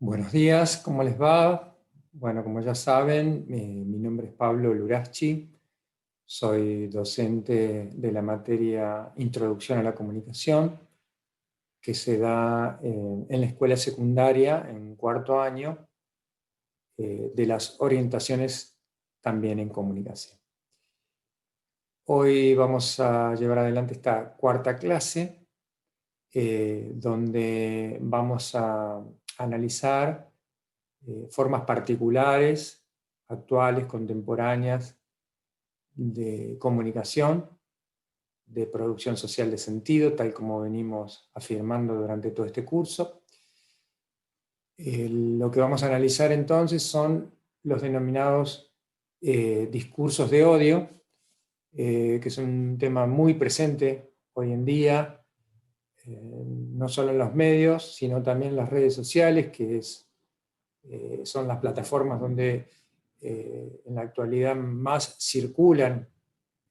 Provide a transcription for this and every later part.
Buenos días, ¿cómo les va? Bueno, como ya saben, mi nombre es Pablo Luraschi, soy docente de la materia Introducción a la Comunicación, que se da en la escuela secundaria en cuarto año, de las orientaciones también en comunicación. Hoy vamos a llevar adelante esta cuarta clase, donde vamos a analizar formas particulares, actuales, contemporáneas, de comunicación, de producción social de sentido, tal como venimos afirmando durante todo este curso. Lo que vamos a analizar entonces son los denominados discursos de odio, que es un tema muy presente hoy en día, no solo en los medios, sino también en las redes sociales, que son las plataformas donde en la actualidad más circulan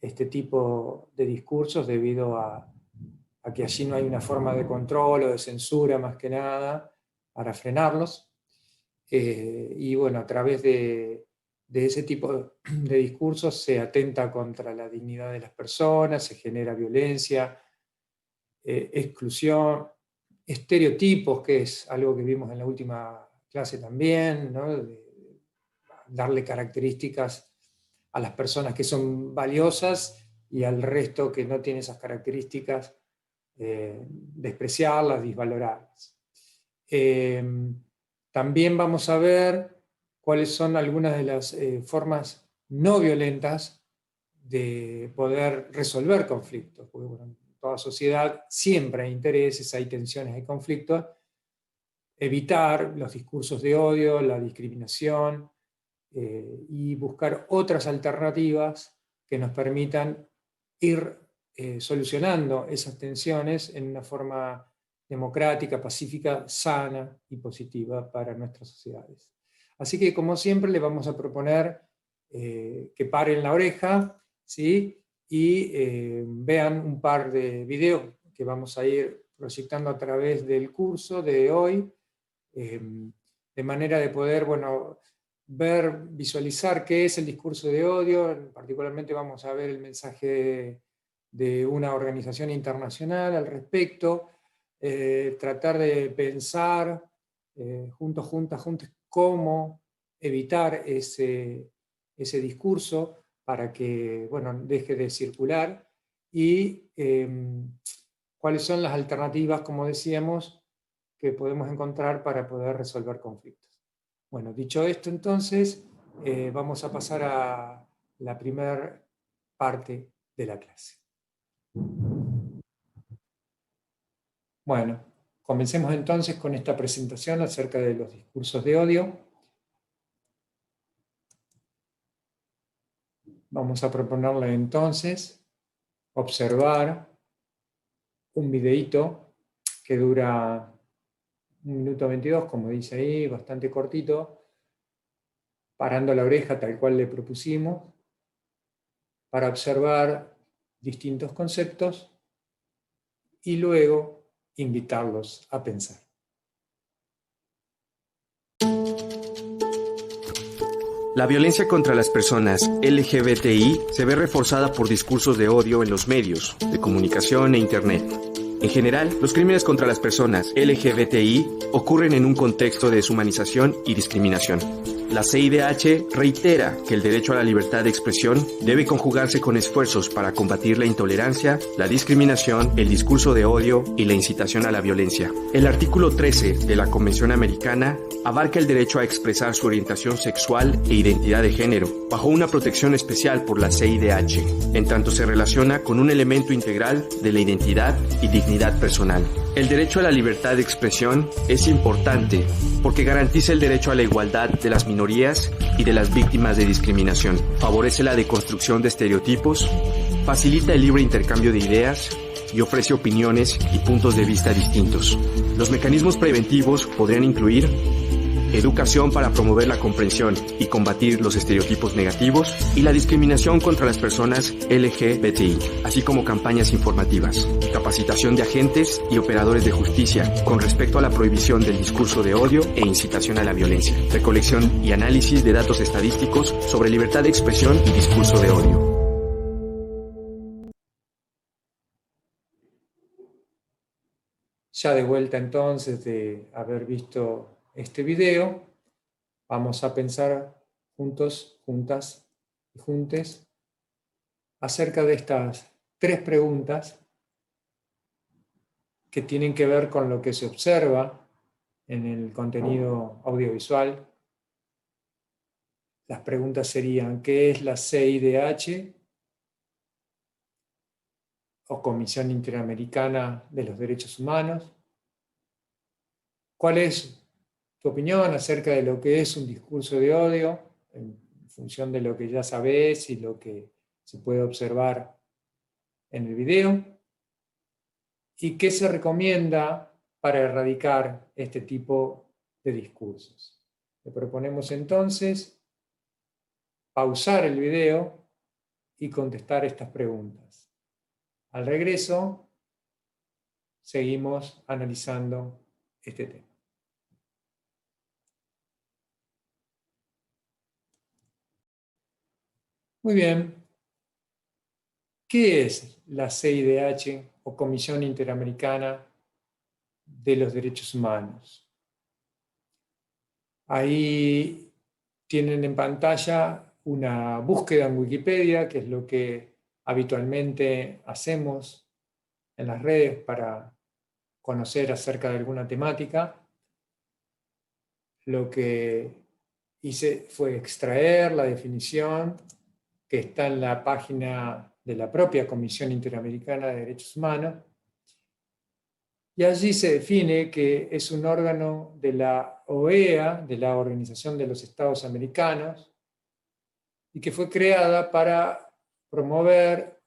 este tipo de discursos, debido a que allí no hay una forma de control o de censura, más que nada, para frenarlos. Y bueno, a través de ese tipo de discursos se atenta contra la dignidad de las personas, se genera violencia, exclusión, estereotipos, que es algo que vimos en la última clase también, ¿no? De darle características a las personas que son valiosas y al resto que no tiene esas características, despreciarlas, disvalorarlas. También vamos a ver cuáles son algunas de las formas no violentas de poder resolver conflictos, porque bueno, en toda sociedad siempre hay intereses, hay tensiones, hay conflictos. Evitar los discursos de odio, la discriminación, y buscar otras alternativas que nos permitan ir solucionando esas tensiones en una forma democrática, pacífica, sana y positiva para nuestras sociedades. Así que, como siempre, les vamos a proponer que paren la oreja, ¿sí? Y vean un par de videos que vamos a ir proyectando a través del curso de hoy, de manera de poder, bueno, ver, visualizar qué es el discurso de odio. Particularmente vamos a ver el mensaje de una organización internacional al respecto, tratar de pensar juntos, cómo evitar ese discurso para que, bueno, deje de circular, y cuáles son las alternativas, como decíamos, que podemos encontrar para poder resolver conflictos. Bueno, dicho esto, entonces, vamos a pasar a la primera parte de la clase. Bueno, comencemos entonces con esta presentación acerca de los discursos de odio. Vamos a proponerle entonces observar un videíto que dura 1 minuto 22, como dice ahí, bastante cortito, parando la oreja tal cual le propusimos, para observar distintos conceptos y luego invitarlos a pensar. La violencia contra las personas LGBTI se ve reforzada por discursos de odio en los medios de comunicación e Internet. En general, los crímenes contra las personas LGBTI ocurren en un contexto de deshumanización y discriminación. La CIDH reitera que el derecho a la libertad de expresión debe conjugarse con esfuerzos para combatir la intolerancia, la discriminación, el discurso de odio y la incitación a la violencia. El artículo 13 de la Convención Americana abarca el derecho a expresar su orientación sexual e identidad de género, bajo una protección especial por la CIDH, en tanto se relaciona con un elemento integral de la identidad y dignidad personal. El derecho a la libertad de expresión es importante porque garantiza el derecho a la igualdad de las minorías y de las víctimas de discriminación, favorece la deconstrucción de estereotipos, facilita el libre intercambio de ideas y ofrece opiniones y puntos de vista distintos. Los mecanismos preventivos podrían incluir educación para promover la comprensión y combatir los estereotipos negativos y la discriminación contra las personas LGBTI, así como campañas informativas, capacitación de agentes y operadores de justicia con respecto a la prohibición del discurso de odio e incitación a la violencia, recolección y análisis de datos estadísticos sobre libertad de expresión y discurso de odio. Ya de vuelta entonces de haber visto este video, vamos a pensar juntos, juntas y juntes acerca de estas 3 preguntas que tienen que ver con lo que se observa en el contenido audiovisual. Las preguntas serían: ¿qué es la CIDH o Comisión Interamericana de los Derechos Humanos? ¿Cuál es tu opinión acerca de lo que es un discurso de odio en función de lo que ya sabes y lo que se puede observar en el video? ¿Y qué se recomienda para erradicar este tipo de discursos? Le proponemos entonces pausar el video y contestar estas preguntas. Al regreso, seguimos analizando este tema. Muy bien. ¿Qué es la CIDH o Comisión Interamericana de los Derechos Humanos? Ahí tienen en pantalla una búsqueda en Wikipedia, que es lo que habitualmente hacemos en las redes para conocer acerca de alguna temática. Lo que hice fue extraer la definición que está en la página de la propia Comisión Interamericana de Derechos Humanos, y allí se define que es un órgano de la OEA, de la Organización de los Estados Americanos, y que fue creada para promover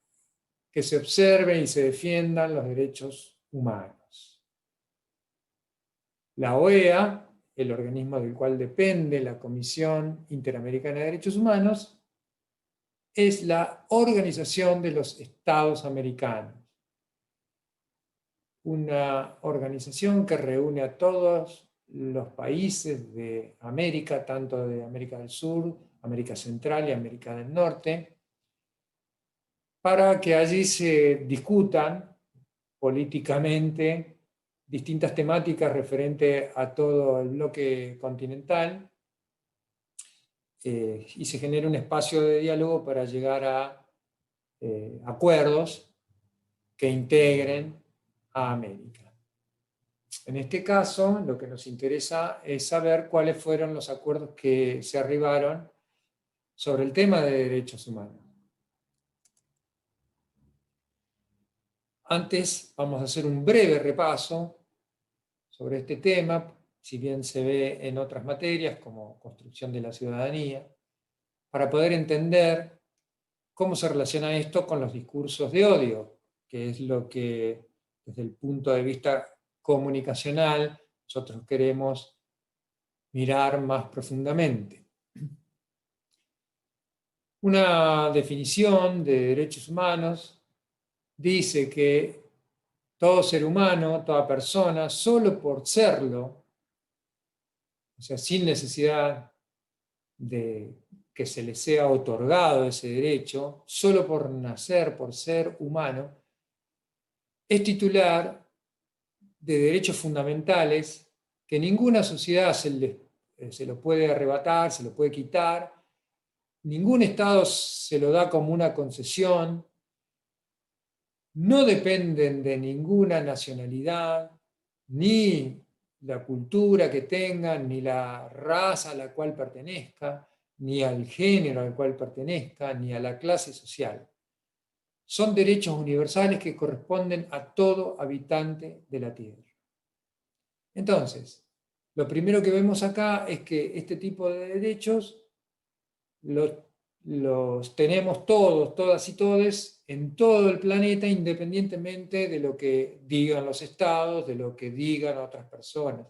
que se observen y se defiendan los derechos humanos. La OEA, el organismo del cual depende la Comisión Interamericana de Derechos Humanos, es la Organización de los Estados Americanos, una organización que reúne a todos los países de América, tanto de América del Sur, América Central y América del Norte, para que allí se discutan políticamente distintas temáticas referentes a todo el bloque continental, y se genere un espacio de diálogo para llegar a acuerdos que integren a América. En este caso, lo que nos interesa es saber cuáles fueron los acuerdos que se arribaron sobre el tema de derechos humanos. Antes vamos a hacer un breve repaso sobre este tema, si bien se ve en otras materias como construcción de la ciudadanía, para poder entender cómo se relaciona esto con los discursos de odio, que es lo que desde el punto de vista comunicacional nosotros queremos mirar más profundamente. Una definición de derechos humanos dice que todo ser humano, toda persona, solo por serlo, o sea, sin necesidad de que se le sea otorgado ese derecho, solo por nacer, por ser humano, es titular de derechos fundamentales que ninguna sociedad se lo puede arrebatar, se lo puede quitar, ningún Estado se lo da como una concesión, no dependen de ninguna nacionalidad, ni la cultura que tengan, ni la raza a la cual pertenezca, ni al género al cual pertenezca, ni a la clase social. Son derechos universales que corresponden a todo habitante de la Tierra. Entonces, lo primero que vemos acá es que este tipo de derechos los tenemos todos, todas y todes, en todo el planeta, independientemente de lo que digan los estados, de lo que digan otras personas,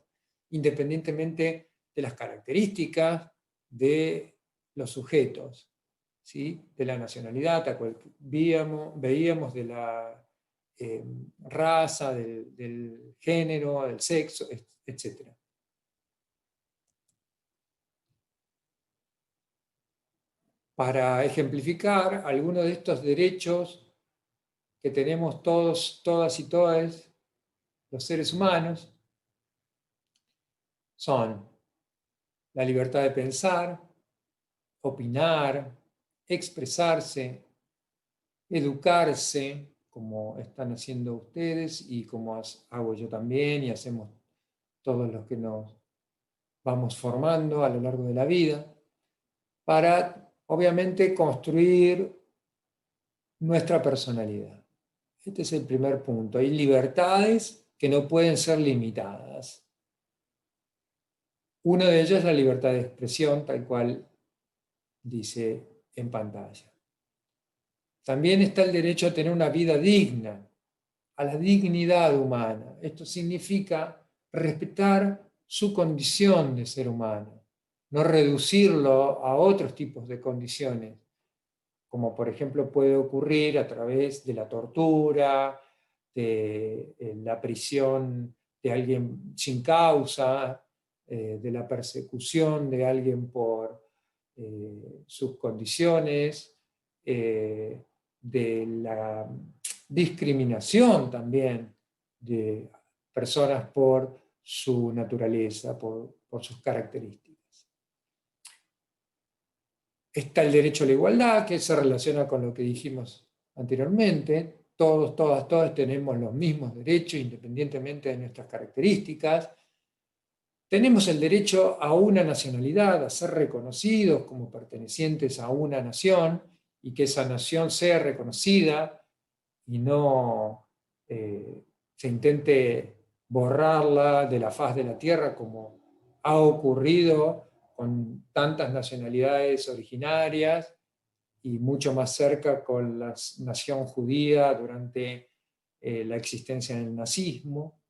independientemente de las características de los sujetos, ¿sí? De la nacionalidad, tal cual veíamos de la raza, del género, del sexo, etc. Para ejemplificar algunos de estos derechos que tenemos todos, todas y todas los seres humanos, son la libertad de pensar, opinar, expresarse, educarse, como están haciendo ustedes y como hago yo también y hacemos todos los que nos vamos formando a lo largo de la vida, para obviamente construir nuestra personalidad. Este es el primer punto. Hay libertades que no pueden ser limitadas. Una de ellas es la libertad de expresión, tal cual dice en pantalla. También está el derecho a tener una vida digna, a la dignidad humana. Esto significa respetar su condición de ser humano, no reducirlo a otros tipos de condiciones, como por ejemplo puede ocurrir a través de la tortura, de la prisión de alguien sin causa, de la persecución de alguien por sus condiciones, de la discriminación también de personas por su naturaleza, por sus características. Está el derecho a la igualdad, que se relaciona con lo que dijimos anteriormente. Todos, todas, todas tenemos los mismos derechos independientemente de nuestras características. Tenemos el derecho a una nacionalidad, a ser reconocidos como pertenecientes a una nación y que esa nación sea reconocida y no se intente borrarla de la faz de la tierra como ha ocurrido con tantas nacionalidades originarias y mucho más cerca con la nación judía durante la existencia del nazismo.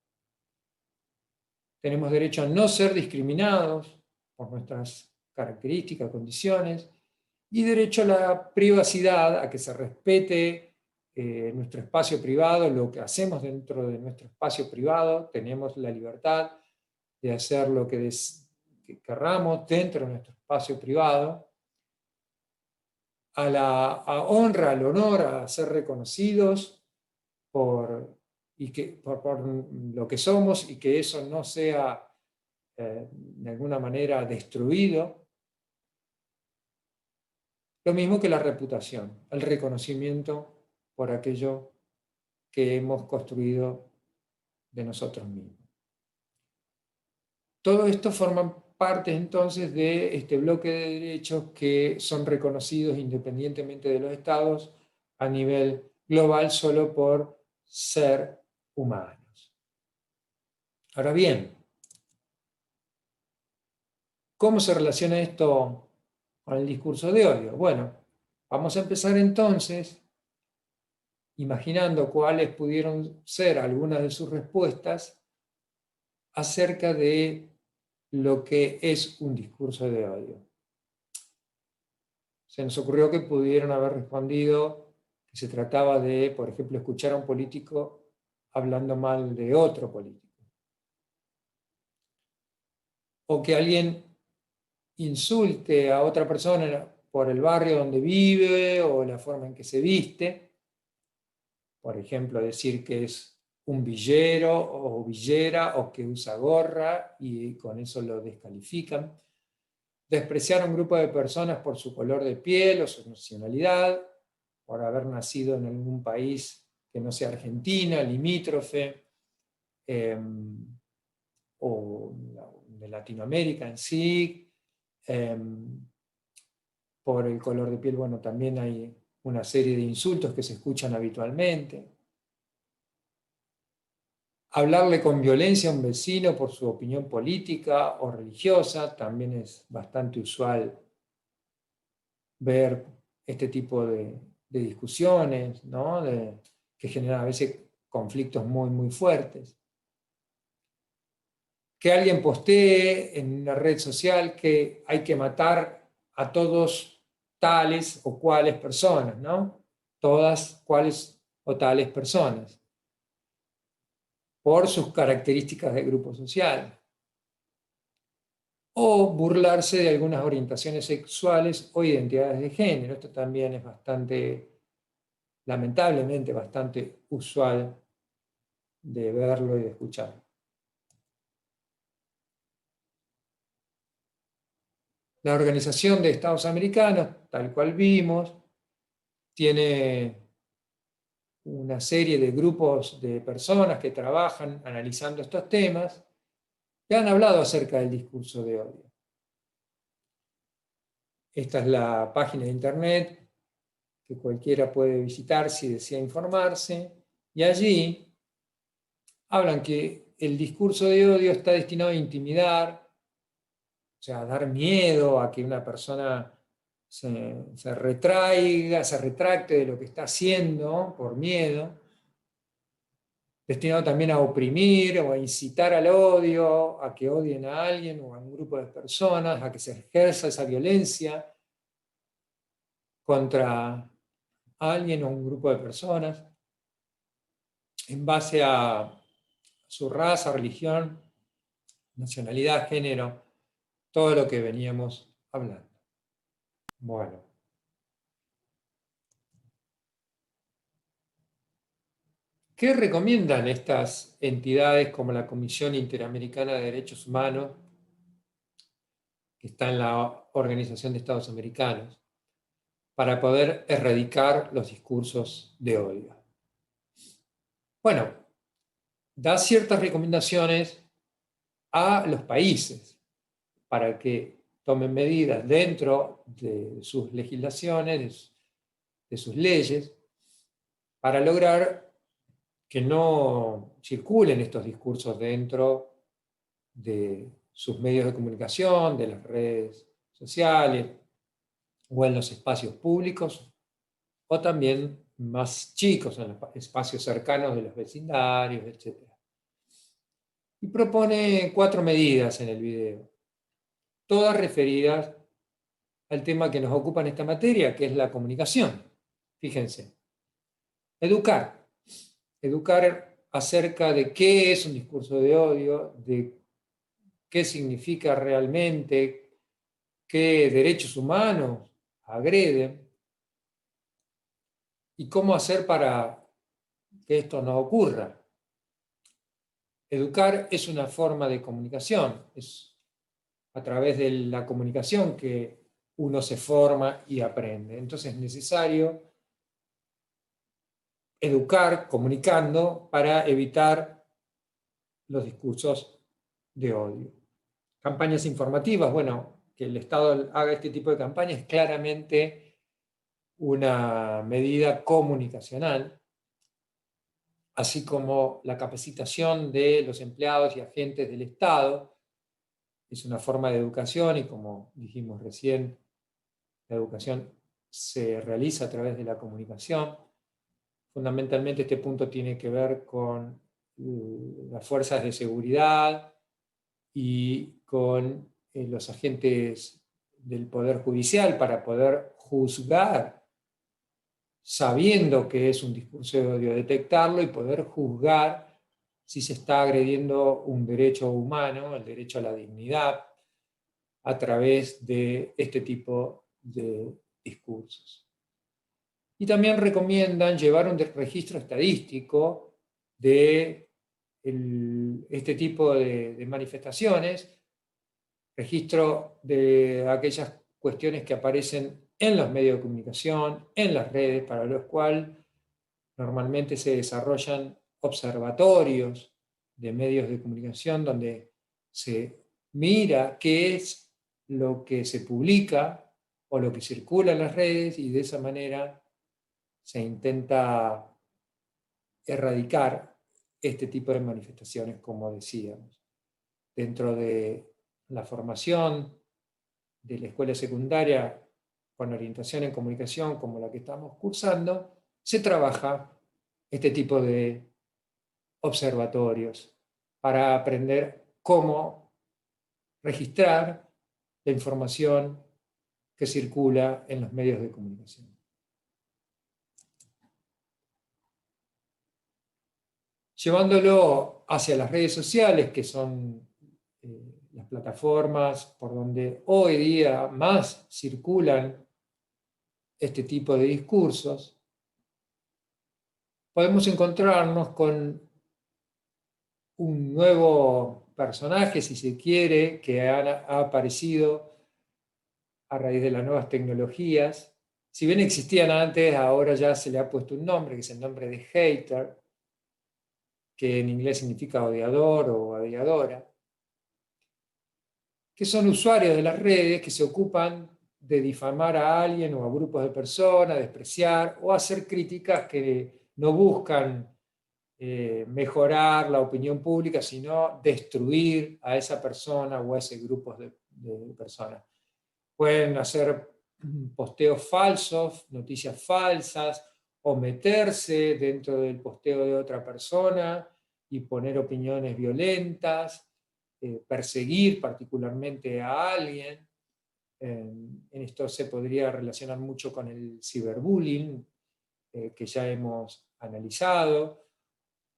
Tenemos derecho a no ser discriminados por nuestras características, condiciones, y derecho a la privacidad, a que se respete nuestro espacio privado, lo que hacemos dentro de nuestro espacio privado. Tenemos la libertad de hacer lo que querramos dentro de nuestro espacio privado, a la honra, al honor, a ser reconocidos por lo que somos y que eso no sea de alguna manera destruido. Lo mismo que la reputación, el reconocimiento por aquello que hemos construido de nosotros mismos. Todo esto forma parte entonces de este bloque de derechos que son reconocidos independientemente de los estados a nivel global solo por ser humanos. Ahora bien, ¿cómo se relaciona esto con el discurso de odio? Bueno, vamos a empezar entonces imaginando cuáles pudieron ser algunas de sus respuestas acerca de lo que es un discurso de odio. Se nos ocurrió que pudieron haber respondido que se trataba de, por ejemplo, escuchar a un político hablando mal de otro político. O que alguien insulte a otra persona por el barrio donde vive o la forma en que se viste. Por ejemplo, decir que es un villero o villera o que usa gorra y con eso lo descalifican. Despreciar a un grupo de personas por su color de piel o su nacionalidad, por haber nacido en algún país que no sea Argentina, limítrofe, o de Latinoamérica en sí. Por el color de piel, bueno, también hay una serie de insultos que se escuchan habitualmente. Hablarle con violencia a un vecino por su opinión política o religiosa, también es bastante usual ver este tipo de discusiones, ¿no? Que generan a veces conflictos muy, muy fuertes. que alguien postee en una red social que hay que matar a todos tales o cuales personas, ¿no? Todas cuales o tales personas, por sus características de grupo social. O burlarse de algunas orientaciones sexuales o identidades de género. Esto también es bastante, lamentablemente, bastante usual de verlo y de escucharlo. La Organización de Estados Americanos, tal cual vimos, tiene una serie de grupos de personas que trabajan analizando estos temas, que han hablado acerca del discurso de odio. Esta es la página de internet que cualquiera puede visitar si desea informarse, y allí hablan que el discurso de odio está destinado a intimidar, o sea, a dar miedo, a que una persona se retraiga, se retracte de lo que está haciendo por miedo, destinado también a oprimir o a incitar al odio, a que odien a alguien o a un grupo de personas, a que se ejerza esa violencia contra alguien o un grupo de personas en base a su raza, religión, nacionalidad, género, todo lo que veníamos hablando. Bueno. ¿Qué recomiendan estas entidades como la Comisión Interamericana de Derechos Humanos, que está en la Organización de Estados Americanos, para poder erradicar los discursos de odio? Bueno, da ciertas recomendaciones a los países para que tomen medidas dentro de sus legislaciones, de sus leyes, para lograr que no circulen estos discursos dentro de sus medios de comunicación, de las redes sociales o en los espacios públicos, o también más chicos, en los espacios cercanos de los vecindarios, etc. Y propone 4 medidas en el video, todas referidas al tema que nos ocupa en esta materia, que es la comunicación. Fíjense, educar acerca de qué es un discurso de odio, de qué significa realmente, qué derechos humanos agreden y cómo hacer para que esto no ocurra. Educar es una forma de comunicación, es a través de la comunicación que uno se forma y aprende. Entonces es necesario educar comunicando para evitar los discursos de odio. Campañas informativas, bueno, que el Estado haga este tipo de campañas es claramente una medida comunicacional, así como la capacitación de los empleados y agentes del Estado es una forma de educación, y como dijimos recién, la educación se realiza a través de la comunicación. Fundamentalmente este punto tiene que ver con las fuerzas de seguridad y con los agentes del Poder Judicial para poder juzgar, sabiendo que es un discurso de odio, detectarlo y poder juzgar si se está agrediendo un derecho humano, el derecho a la dignidad, a través de este tipo de discursos. Y también recomiendan llevar un registro estadístico de este tipo de manifestaciones, registro de aquellas cuestiones que aparecen en los medios de comunicación, en las redes, para los cuales normalmente se desarrollan observatorios de medios de comunicación donde se mira qué es lo que se publica o lo que circula en las redes, y de esa manera se intenta erradicar este tipo de manifestaciones, como decíamos. Dentro de la formación de la escuela secundaria con orientación en comunicación como la que estamos cursando, se trabaja este tipo de observatorios para aprender cómo registrar la información que circula en los medios de comunicación. Llevándolo hacia las redes sociales, que son las plataformas por donde hoy día más circulan este tipo de discursos, podemos encontrarnos con un nuevo personaje, si se quiere, que ha aparecido a raíz de las nuevas tecnologías. Si bien existían antes, ahora ya se le ha puesto un nombre, que es el nombre de hater, que en inglés significa odiador o odiadora, que son usuarios de las redes que se ocupan de difamar a alguien o a grupos de personas, despreciar o hacer críticas que no buscan mejorar la opinión pública, sino destruir a esa persona o a ese grupo de personas. Pueden hacer posteos falsos, noticias falsas, o meterse dentro del posteo de otra persona y poner opiniones violentas, perseguir particularmente a alguien. En esto se podría relacionar mucho con el ciberbullying, que ya hemos analizado,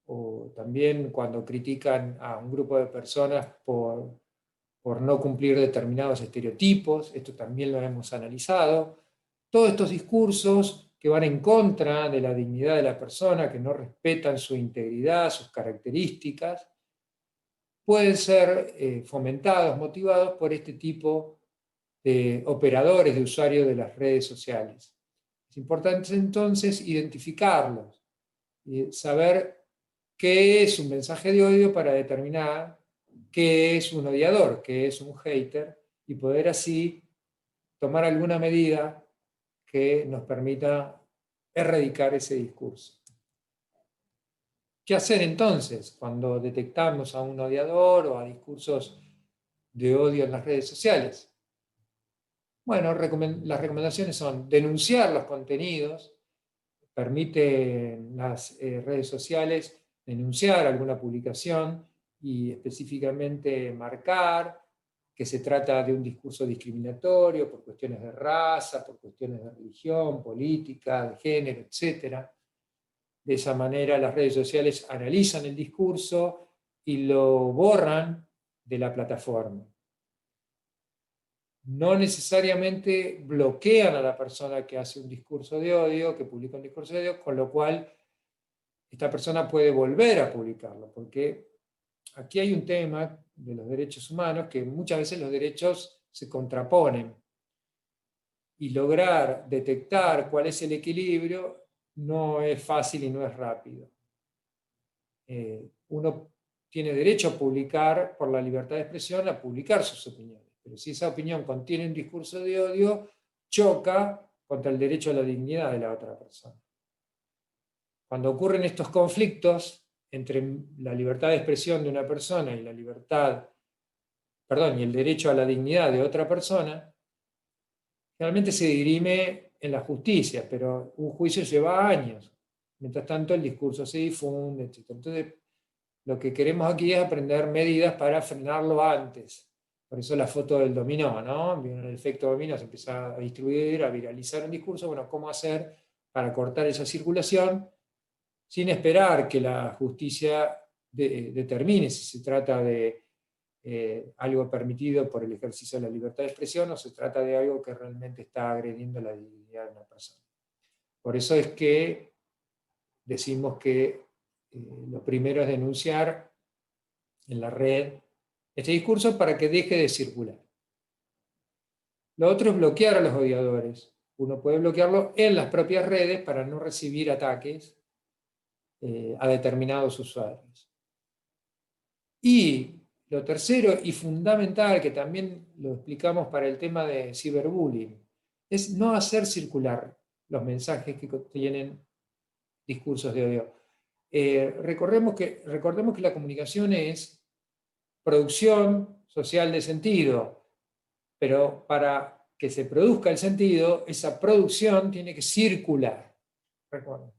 o también cuando critican a un grupo de personas por no cumplir determinados estereotipos, esto también lo hemos analizado. Todos estos discursos que van en contra de la dignidad de la persona, que no respetan su integridad, sus características, pueden ser fomentados, motivados por este tipo de operadores, de usuarios de las redes sociales. Es importante entonces identificarlos y saber qué es un mensaje de odio para determinar qué es un odiador, qué es un hater, y poder así tomar alguna medida que nos permita erradicar ese discurso. ¿Qué hacer entonces cuando detectamos a un odiador o a discursos de odio en las redes sociales? Bueno, las recomendaciones son denunciar los contenidos. Permiten las redes sociales denunciar alguna publicación y específicamente marcar que se trata de un discurso discriminatorio por cuestiones de raza, por cuestiones de religión, política, de género, etc. De esa manera las redes sociales analizan el discurso y lo borran de la plataforma. No necesariamente bloquean a la persona que hace un discurso de odio, que publica un discurso de odio, con lo cual esta persona puede volver a publicarlo, porque aquí hay un tema de los derechos humanos que muchas veces los derechos se contraponen, y lograr detectar cuál es el equilibrio no es fácil y no es rápido. Uno tiene derecho a publicar, por la libertad de expresión, a publicar sus opiniones, pero si esa opinión contiene un discurso de odio, choca contra el derecho a la dignidad de la otra persona. Cuando ocurren estos conflictos entre la libertad de expresión de una persona y y el derecho a la dignidad de otra persona, generalmente se dirime en la justicia, pero un juicio lleva años. Mientras tanto, el discurso se difunde, etc. Entonces, lo que queremos aquí es aprender medidas para frenarlo antes. Por eso la foto del dominó, ¿no? En el efecto dominó se empieza a distribuir, a viralizar un discurso. Bueno, ¿cómo hacer para cortar esa circulación sin esperar que la justicia determine si se trata de algo permitido por el ejercicio de la libertad de expresión o se trata de algo que realmente está agrediendo la dignidad de una persona? Por eso es que decimos que lo primero es denunciar en la red este discurso para que deje de circular. Lo otro es bloquear a los odiadores. Uno puede bloquearlo en las propias redes para no recibir ataques a determinados usuarios. Y lo tercero y fundamental, que también lo explicamos para el tema de ciberbullying, es no hacer circular los mensajes que contienen discursos de odio. Recordemos que la comunicación es producción social de sentido, pero para que se produzca el sentido, esa producción tiene que circular. Recuerden,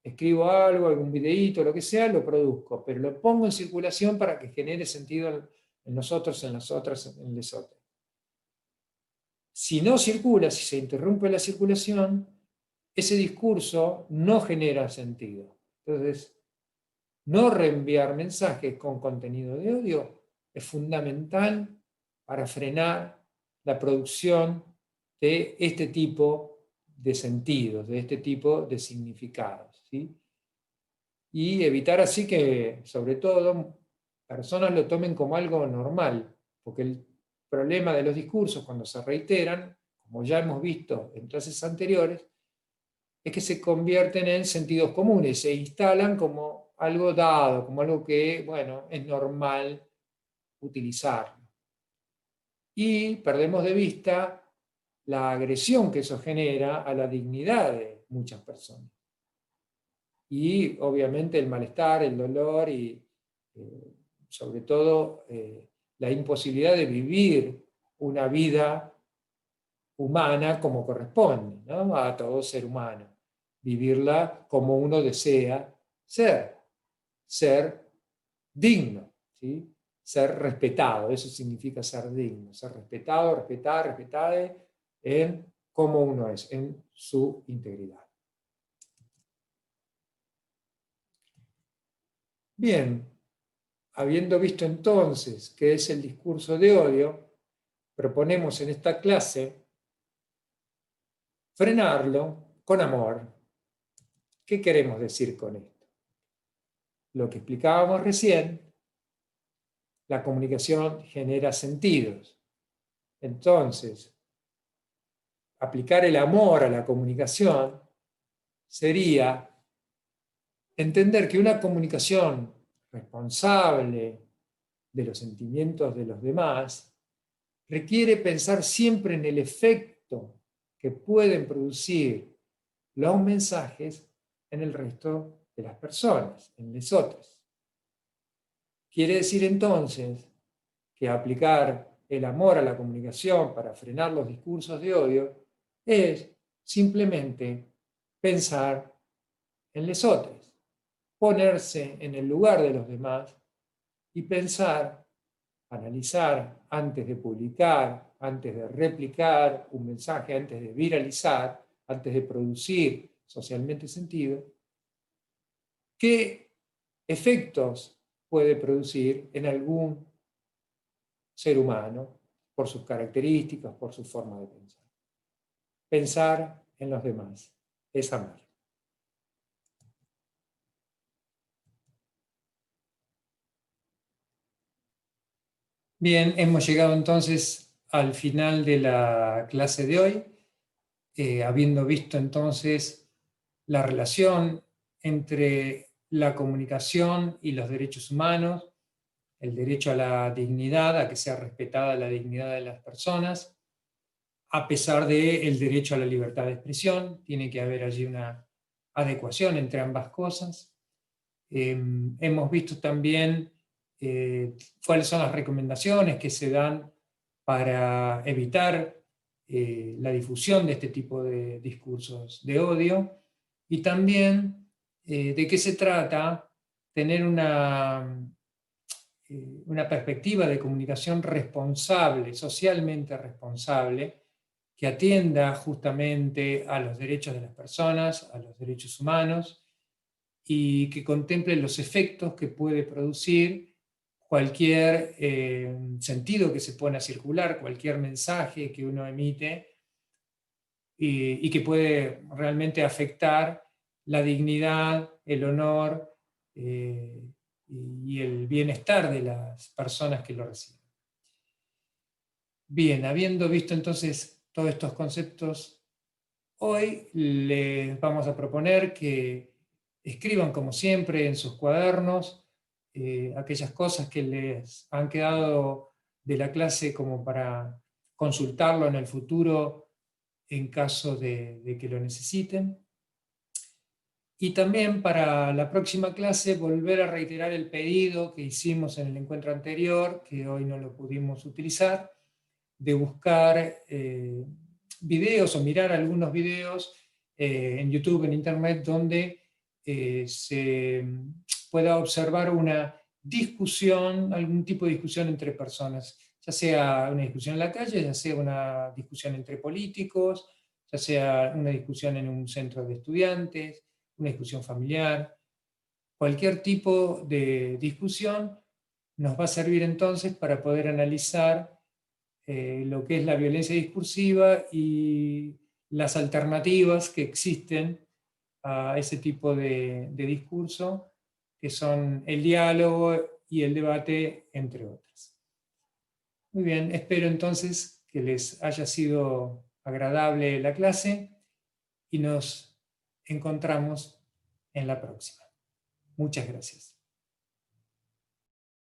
escribo algo, algún videíto, lo que sea, lo produzco, pero lo pongo en circulación para que genere sentido en nosotros, en las otras, en les otras. Si no circula, si se interrumpe la circulación, ese discurso no genera sentido. Entonces, no reenviar mensajes con contenido de odio es fundamental para frenar la producción de este tipo de sentidos, de este tipo de significados, ¿sí? Y evitar así que, sobre todo, personas lo tomen como algo normal, porque el problema de los discursos cuando se reiteran, como ya hemos visto en clases anteriores, es que se convierten en sentidos comunes, se instalan como algo dado, como algo que, bueno, es normal utilizarlo. Y perdemos de vista la agresión que eso genera a la dignidad de muchas personas. Y obviamente el malestar, el dolor y sobre todo la imposibilidad de vivir una vida humana como corresponde, ¿no? A todo ser humano. Vivirla como uno desea ser digno, ¿sí? Ser respetado, eso significa ser digno, ser respetado, respetada en cómo uno es, en su integridad. Bien, habiendo visto entonces qué es el discurso de odio, proponemos en esta clase frenarlo con amor. ¿Qué queremos decir con esto? Lo que explicábamos recién, la comunicación genera sentidos. Entonces, aplicar el amor a la comunicación sería entender que una comunicación responsable de los sentimientos de los demás requiere pensar siempre en el efecto que pueden producir los mensajes en el resto de las personas, en lesotres. Quiere decir entonces que aplicar el amor a la comunicación para frenar los discursos de odio es simplemente pensar en lesotres, ponerse en el lugar de los demás y pensar, analizar antes de publicar, antes de replicar un mensaje, antes de viralizar, antes de producir socialmente sentido, qué efectos puede producir en algún ser humano por sus características, por su forma de pensar. Pensar en los demás es amar. Bien, hemos llegado entonces al final de la clase de hoy, habiendo visto entonces la relación entre la comunicación y los derechos humanos, el derecho a la dignidad, a que sea respetada la dignidad de las personas, a pesar del derecho a la libertad de expresión. Tiene que haber allí una adecuación entre ambas cosas. Hemos visto también cuáles son las recomendaciones que se dan para evitar la difusión de este tipo de discursos de odio, y también de qué se trata tener una perspectiva de comunicación responsable, socialmente responsable, que atienda justamente a los derechos de las personas, a los derechos humanos, y que contemple los efectos que puede producir cualquier sentido que se pone a circular, cualquier mensaje que uno emite, y que puede realmente afectar la dignidad, el honor y el bienestar de las personas que lo reciben. Bien, habiendo visto entonces todos estos conceptos, hoy les vamos a proponer que escriban como siempre en sus cuadernos aquellas cosas que les han quedado de la clase como para consultarlo en el futuro en caso de que lo necesiten. Y también para la próxima clase volver a reiterar el pedido que hicimos en el encuentro anterior, que hoy no lo pudimos utilizar, de buscar videos o mirar algunos videos en YouTube, en Internet, donde se pueda observar una discusión, algún tipo de discusión entre personas, ya sea una discusión en la calle, ya sea una discusión entre políticos, ya sea una discusión en un centro de estudiantes, una discusión familiar. Cualquier tipo de discusión nos va a servir entonces para poder analizar lo que es la violencia discursiva y las alternativas que existen a ese tipo de discurso, que son el diálogo y el debate, entre otras. Muy bien, espero entonces que les haya sido agradable la clase y nos encontramos en la próxima. Muchas gracias.